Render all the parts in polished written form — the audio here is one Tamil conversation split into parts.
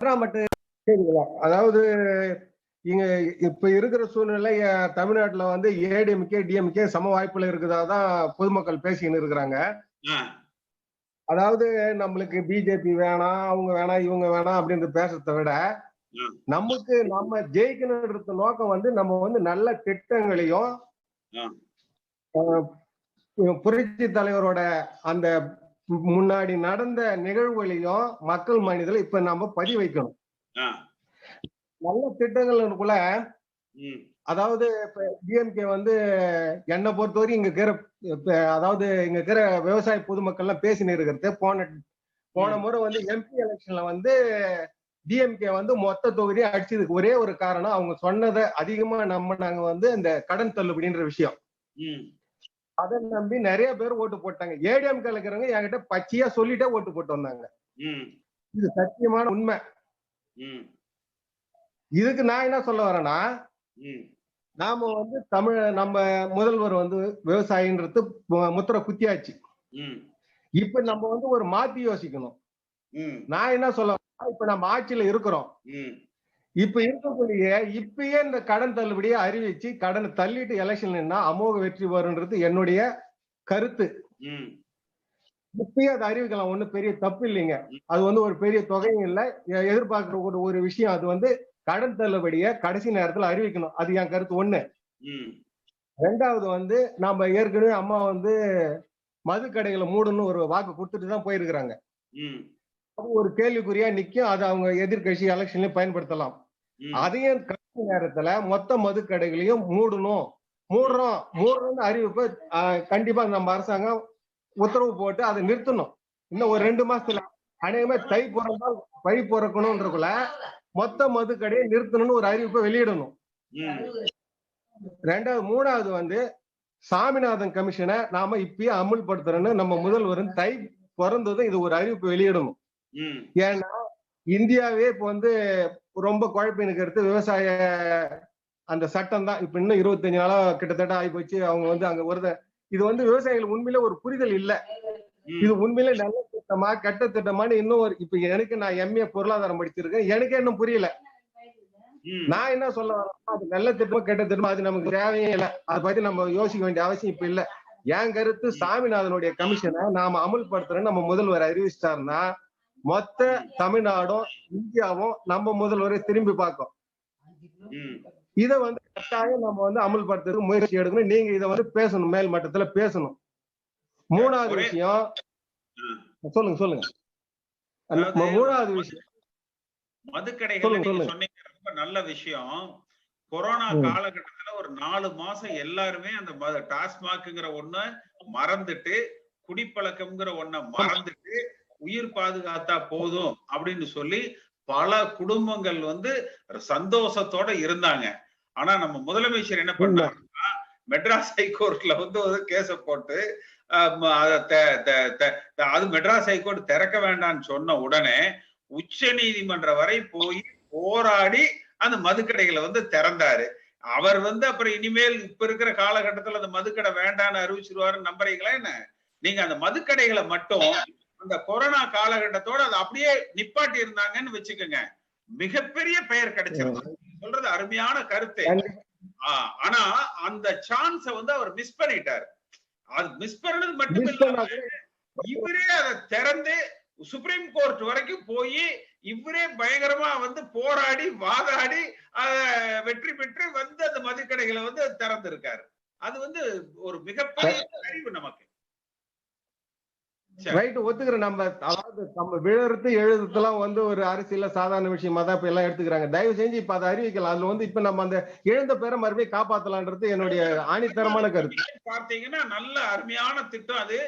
கேக்குதுங்களா? அதாவது இங்க இப்ப இருக்கிற சூழ்நிலை தமிழ்நாட்டுல வந்து ஏடிஎம்கே டிஎம்கே சம வாய்ப்புல இருக்குதாதான் பொதுமக்கள் பேசின்னு இருக்கிறாங்க. அதாவது நம்மளுக்கு பிஜேபி வேணாம், அவங்க வேணாம், இவங்க வேணாம் அப்படின்னு பேசுறதை விட நமக்கு நம்ம ஜெயிக்கணும்ன்ற நோக்கம் வந்து நம்ம வந்து நல்ல திட்டங்களையும் புரட்சி தலைவரோட அந்த முன்னாடி நடந்த நிகழ்வுகளையும் மக்கள் மனதில் இப்ப நம்ம பதிவு வைக்கணும். நல்ல திட்டங்களுக்குள்ள அதாவது இப்ப டிஎம்கே வந்து என்னை பொறுத்தவரை இங்க இருக்கிற அதாவது இங்க இருக்கிற விவசாய பொதுமக்கள் எல்லாம் பேசினு இருக்கிறது போன முறை வந்து எம்பி எலெக்ஷன்ல வந்து டிஎம்கே வந்து மொத்த தொகுதியை அடிச்சதுக்கு ஒரே ஒரு காரணம் அவங்க சொன்னதை அதிகமா நாங்க வந்து இந்த கடன் தள்ளுபடின்ற விஷயம். அதை நம்பி நிறைய பேர் ஓட்டு போட்டாங்க. ஏடிஎம் இருக்கிறவங்க என்கிட்ட பச்சையா சொல்லிட்டே ஓட்டு போட்டு வந்தாங்க. இது சத்தியமான உண்மை. இதுக்கு நான் என்ன சொல்ல வரேன்னா, நாம வந்து நம்ம முதல்வர் வந்து விவசாயின்றது முத்திரை குத்தியாச்சு. இப்ப நம்ம வந்து ஒரு மாத்தி யோசிக்கணும். நான் என்ன சொல்ல வரேன்னா, இப்ப நம்ம ஆட்சியில இருக்கிறோம். இப்ப இருக்கக்கூடிய இப்பயே இந்த கடன் தள்ளுபடியை அறிவிச்சு கடனை தள்ளிட்டு எலெக்ஷன் நின்னா அமோக வெற்றி வரும்ன்றது என்னுடைய கருத்து. இப்பயே அதை அறிவிக்கலாம், ஒண்ணும் பெரிய தப்பு இல்லைங்க. அது வந்து ஒரு பெரிய தொகையும் இல்லை, எதிர்பார்க்கிற ஒரு விஷயம். அது வந்து கடன் தள்ளுபடியை கடைசி நேரத்துல அறிவிக்கணும். அது என் கருத்து ஒண்ணு. ரெண்டாவது வந்து நாம ஏற்கனவே அம்மா வந்து மது கடைகளை மூடணும்னு ஒரு வாக்கு கொடுத்துட்டு தான் போயிருக்கிறாங்க. ஒரு கேள்விக்குறியா நிக்கும். அது அவங்க எதிர்கட்சி எலெக்ஷன்லயும் பயன்படுத்தலாம். அதையும் கடைசி நேரத்துல மொத்த மது கடைகளையும் மூடுறோம் அறிவிப்பு கண்டிப்பா நம்ம அரசாங்கம் உத்தரவு போட்டு அதை நிறுத்தணும். இன்னும் ஒரு 2 மாசத்துல அநேகமா தை பிறந்தால் பழி பிறக்கணும்ன்றக்குள்ள மொத்த மது கடையை நிறுத்தணும்னு ஒரு அறிவிப்பை வெளியிடணும். மூணாவது வந்து சாமிநாதன் கமிஷனை நாம இப்பயே அமுல்படுத்துறோம்னு நம்ம முதல்வரும் தை பிறந்ததும் இது ஒரு அறிவிப்பு வெளியிடணும். ஏன்னா இந்தியாவே இப்ப வந்து ரொம்ப குழப்பினுக்கு எடுத்து விவசாய அந்த சட்டம் தான் இப்ப இன்னும் 25 நாளா கிட்டத்தட்ட ஆகி போச்சு. அவங்க வந்து அங்க வருத இது வந்து விவசாயிகள் உண்மையில ஒரு புரிதல் இல்ல. இது உண்மையில நல்ல திட்டமா கெட்ட திட்டமானு இன்னும் ஒரு இப்ப எனக்கு நான் எம்ஏ பொருளாதாரம் படிச்சிருக்கேன், எனக்கே இன்னும் புரியல. நான் என்ன சொல்ல வரேன், அது நல்ல திட்டமா கெட்ட திட்டமா அது நமக்கு தேவையே இல்லை. அதை பத்தி நம்ம யோசிக்க வேண்டிய அவசியம் இப்ப இல்ல. என் கருத்து சாமிநாதனுடைய கமிஷனை நாம அமுல்படுத்துறோம் நம்ம முதல்வர் அறிவிச்சிட்டாருன்னா மொத்த தமிழ்நாடும் இந்தியாவும் நம்ம முதல்வரை திரும்பி பார்க்கும். இதை வந்து கட்டாயம் நம்ம வந்து அமுல்படுத்துறதுக்கு முயற்சி எடுக்கணும். நீங்க இதை வந்து பேசணும், மேல் மட்டத்துல பேசணும். மூணாவது விஷயம் சொல்லுங்க. மூணாவது விஷயம் மதுக்கடைகள் சொன்னீங்க, ரொம்ப நல்ல விஷயம். கொரோனா காலகட்டத்துல ஒரு 4 மாசம் எல்லாருமே அந்த டாஸ்மாக்ங்கிற ஒண்ண மறந்துட்டு, குடிப்பழக்கம்ங்கிற ஒண்ண மறந்துட்டு உயிர் பாதுகாத்தா போதும் அப்படின்னு சொல்லி பல குடும்பங்கள் வந்து சந்தோஷத்தோட இருந்தாங்க. ஆனா நம்ம முதலமைச்சர் என்ன பண்ணாருன்னா, மெட்ராஸ் ஹைகோர்ட்ல வந்து ஒரு கேஸ போட்டு அது மெட்ராஸ் ஹைகோர்ட் திறக்க வேண்டாம்னு சொன்ன உடனே உச்ச நீதிமன்றம் வரை போய் போராடி அந்த மதுக்கடைகளை வந்து திறந்தாரு. அவர் வந்து அப்புறம் இனிமேல் இப்ப இருக்கிற காலகட்டத்துல அந்த மதுக்கடை வேண்டான்னு அறிவிச்சிருவாருன்னு நம்புறீங்களா என்ன? நீங்க அந்த மதுக்கடைகளை மட்டும் அந்த கொரோனா காலகட்டத்தோட அதை அப்படியே நிப்பாட்டி இருந்தாங்கன்னு வச்சுக்கோங்க, மிகப்பெரிய பெயர் கிடைச்சிருக்கும். சொல்றது அருமையான கருத்து. ஆனா அந்த சான்ஸ வந்து அவர் மிஸ் பண்ணிட்டார். அது மிஸ் பண்ணது மட்டும் இல்லாம இவரே அதை திறந்து சுப்ரீம் கோர்ட் வரைக்கும் போய் இவரே பயங்கரமா வந்து போராடி வாதாடி வெற்றி பெற்று வந்து அந்த மதுக்கடைகளை வந்து திறந்து இருக்காரு. அது வந்து ஒரு மிகப்பெரிய அறிவு நமக்கு. ரைட், ஒத்துக்கிறேன். நம்ம அதாவது நம்ம விழுறது எழுதுலாம் வந்து ஒரு அரசியல சாதாரண விஷயமா தான் இப்ப எல்லாம் எடுத்துக்கிறாங்க. தயவு செஞ்சு இப்ப அதை அறிவிக்கலாம். அதுல வந்து இப்ப நம்ம அந்த இழந்த பேரை மறுபடியும் காப்பாத்தலான்றது என்னுடைய ஆணித்தரமான கருத்து. பார்த்தீங்கன்னா நல்ல அருமையான திட்டம் அது.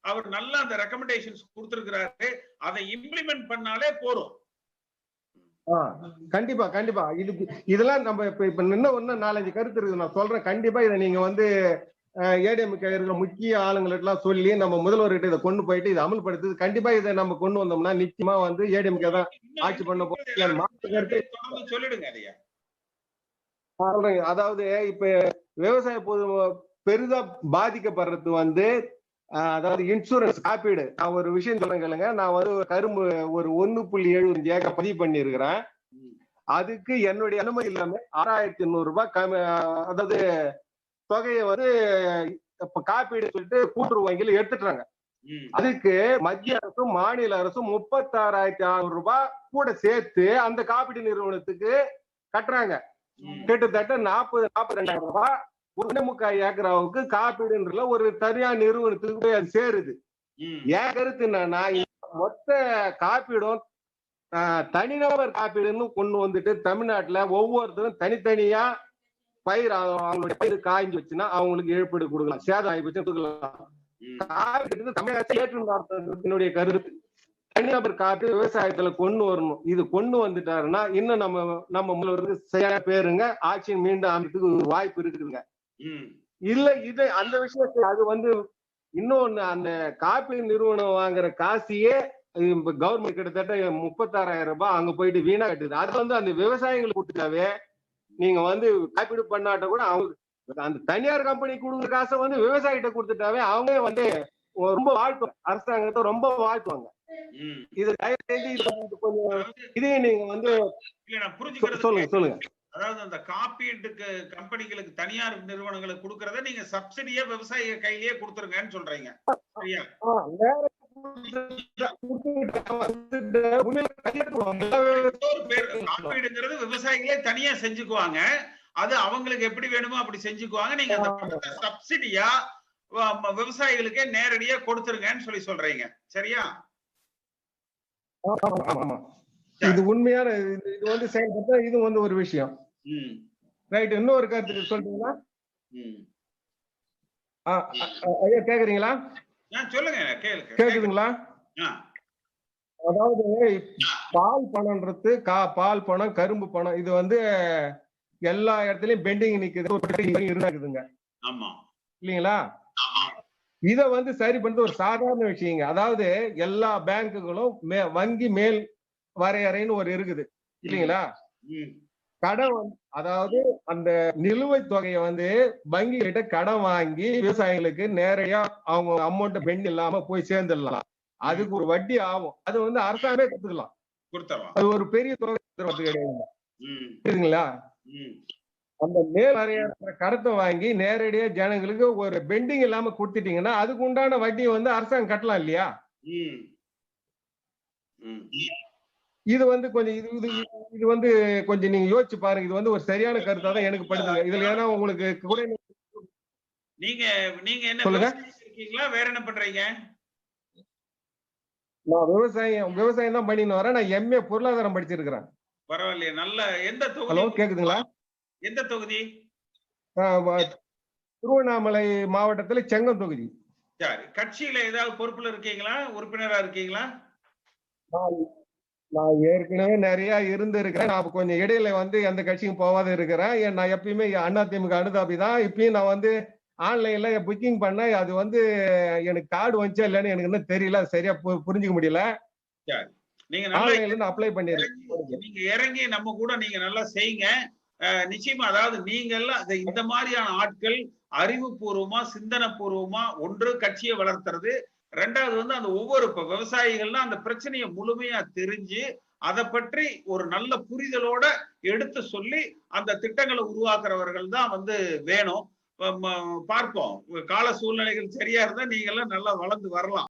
அவர் நல்ல அந்த ரெக்கமெண்டேஷன்ஸ் கொடுத்திருக்கிறாரு. அதை இம்ப்ளிமெண்ட் பண்ணாலே போறோம். கண்டிப்பா இதெல்லாம் நம்ம இப்ப இன்னும் 4-5 கருத்து இருக்கு, நான் சொல்றேன். கண்டிப்பா இதை நீங்க வந்து ஏடிஎம்கே இருக்கிற முக்கிய ஆளுங்களுக்கெல்லாம் சொல்லி நம்ம முதல்வர்கிட்ட இதை கொண்டு போயிட்டு இதை அமல்படுத்து. கண்டிப்பா இதை நம்ம கொண்டு வந்தோம்னா நிச்சயமா வந்து ஏடிஎம்கே தான் ஆட்சி பண்ண போறோம். சொல்லிடுங்க. அதாவது இப்ப விவசாய பொது பெரிதா பாதிக்கப்படுறது வந்து அதாவது இன்சூரன்ஸ் காப்பீடு. நான் ஒரு விஷயம் சொல்றேன் கேளுங்க. நான் வந்து கரும்பு ஒரு 1.75 ஏக்கர் பதிவு பண்ணியிருக்கிறேன். அதுக்கு என்னுடைய அனுமதி இல்லாம 6,800 ரூபாய் அதாவது தொகையை வந்து இப்ப காப்பீடு சொல்லிட்டு கூட்டுறவு வங்கியில எடுத்துட்டாங்க. அதுக்கு மத்திய அரசும் மாநில அரசும் 36,600 ரூபாய் கூட சேர்த்து அந்த காப்பீடு நிறுவனத்துக்கு கட்டுறாங்க. கிட்டத்தட்ட 42,000 ரூபாய் 1.25 ஏக்கராவுக்கு காப்பீடுன்றதுல ஒரு தனியார் நிறுவனத்துக்கு போய் அது சேருது. என் கருத்து என்னன்னா, மொத்த காப்பீடும் தனிநபர் காப்பீடுன்னு கொண்டு வந்துட்டு தமிழ்நாட்டுல ஒவ்வொருத்தரும் தனித்தனியா பயிர் அவங்களுடைய பயிர் காய்ஞ்சு வச்சுன்னா அவங்களுக்கு இழப்பீடு கொடுக்கலாம், சேதம் ஆகி வச்சு கொடுக்கலாம். காப்பீடு தமிழக என்னுடைய கருத்து. தனிநபர் காப்பீடு விவசாயத்துல கொண்டு வரணும். இது கொண்டு வந்துட்டாருன்னா இன்னும் நம்ம முதல்வருக்கு சரியான பேருங்க, ஆட்சி மீண்டும் அமைக்கிறதுக்கு வாய்ப்பு இருக்குதுங்க. இல்ல இது அந்த விஷயத்துல அது வந்து இன்னொன்னு, அந்த காப்பீடு நிறுவனம் வாங்குற காசையே கவர்மெண்ட் கிட்டத்தட்ட 36,000 ரூபாய் அங்க போயிட்டு வீணா கட்டுது. அது வந்து அந்த விவசாயிகளுக்கு கொடுத்துட்டாவே நீங்க வந்து காப்பீடு பண்ணாட்ட கூட அவங்க அந்த தனியார் கம்பெனி கொடுக்குற காசை வந்து விவசாயிகிட்ட கொடுத்துட்டாவே அவங்க வந்து ரொம்ப வாழ்த்துவாங்க, அரசாங்கத்தை ரொம்ப வாழ்த்துவாங்க. இது கொஞ்சம் இதையும் நீங்க வந்து சொல்லுங்க. அதாவது அந்த காப்பீட்டுக்கு கம்பெனிகளுக்கு தனியார் நிறுவனங்களுக்கு கொடுக்கறத நீங்க சப்சிடியா விவசாய கையிலேயே கொடுத்துருங்கன்னு சொல்றீங்க. சரியா? காப்பீடுங்கிறது விவசாயிகளே தனியா செஞ்சுக்குவாங்க. அது அவங்களுக்கு எப்படி வேணுமோ அப்படி செஞ்சுக்குவாங்க. நீங்க அந்த சப்சிடியா விவசாயிகளுக்கே நேரடியா கொடுத்துருங்கன்னு சொல்றீங்க. சரியா? இது உண்மையான இது வந்து செயல்பட்டா இது வந்து ஒரு விஷயம். ரைட். இன்னொரு கருத்து சொல்றீங்களா? ஐயா கேக்குறீங்களா? சொல்லுங்க. கேக்குதுங்களா? அதாவது பால் பணம்ன்றது பால் பணம், கரும்பு பணம் இது வந்து எல்லா இடத்துலயும் பெண்டிங் நிக்குதுங்க. ஆமா இல்லீங்களா? இத வந்து சரி பண்றது ஒரு சாதாரண விஷயங்க. அதாவது எல்லா பேங்குகளும் வங்கி மேல் வரையறைன்னு ஒரு இருக்குது இல்லீங்களா? கடன் அதாவது அந்த நிலுவைத் தொகையை வந்து வங்கி கிட்ட கடன் வாங்கி விவசாயிகளுக்கு நேரடியா அவங்க அமௌண்ட் பெண்ட் இல்லாம போய் சேர்ந்துடலாம். அதுக்கு ஒரு வட்டி ஆகும். அது வந்து அரசாங்கமே கொடுத்துக்கலாம். அது ஒரு பெரிய தொகை கிடையாதுங்களா? அந்த மேல் வரையறை கடத்தை வாங்கி நேரடியா ஜனங்களுக்கு ஒரு பெண்டிங் இல்லாம கொடுத்துட்டீங்கன்னா அதுக்கு உண்டான வட்டியை வந்து அரசாங்கம் கட்டலாம் இல்லையா? இது வந்து கொஞ்சம் இது வந்து கொஞ்சம் நீங்க யோசிச்சு பாருங்க. இது வந்து ஒரு சரியான கருத்தா தான் எனக்கு படுதுங்க. இதுல ஏன்னா உங்களுக்கு கூட நீங்க என்ன இருக்கீங்களா, வேற என்ன பண்றீங்க? நான் விவசாயம் தான் பண்ணின்னு வரேன். நான் எம்ஏ பொருளாதாரம் படிச்சிருக்கிறேன். பரவாயில்லையே. நல்ல எந்த தொகுதி? ஹலோ கேக்குதுங்களா? எந்த தொகுதி? திருவண்ணாமலை மாவட்டத்துல செங்கம் தொகுதி. சரி. கட்சியில ஏதாவது பொறுப்புல இருக்கீங்களா, உறுப்பினரா இருக்கீங்களா? நான் ஏற்கனவே நிறைய இருக்கிறேன். நான் கொஞ்சம் இடையில வந்து எந்த கட்சியும் போகாத இருக்கிறேன். நான் எப்பயுமே அதிமுக அனுதாபி தான். இப்பயும் நான் வந்து ஆன்லைன்ல புக்கிங் பண்ணேன். அது வந்து எனக்கு கார்டு வந்துச்சா இல்லைன்னு எனக்கு இன்னும் தெரியல, சரியா புரிஞ்சுக்க முடியல. நீங்க ஆன்லைன்ல அப்ளை பண்ணிருக்கேன். நீங்க இறங்கி நம்ம கூட நீங்க நல்லா செய்யுங்க. நிச்சயமா. அதாவது நீங்க எல்லாம் இந்த மாதிரியான ஆட்கள் அறிவுபூர்வமா சிந்தனை பூர்வமா ஒன்று கட்சியை வளர்த்துறது, ரெண்டாவது வந்து அந்த ஒவ்வொரு விவசாயிகள்னா அந்த பிரச்சனையை முழுமையா தெரிஞ்சு அதை பற்றி ஒரு நல்ல புரிதலோட எடுத்து சொல்லி அந்த திட்டங்களை உருவாக்குறவர்கள் தான் வந்து வேணும். பார்ப்போம். கால சூழ்நிலைகள் சரியா இருந்தா நீங்க எல்லாம் நல்லா வளர்ந்து வரலாம்.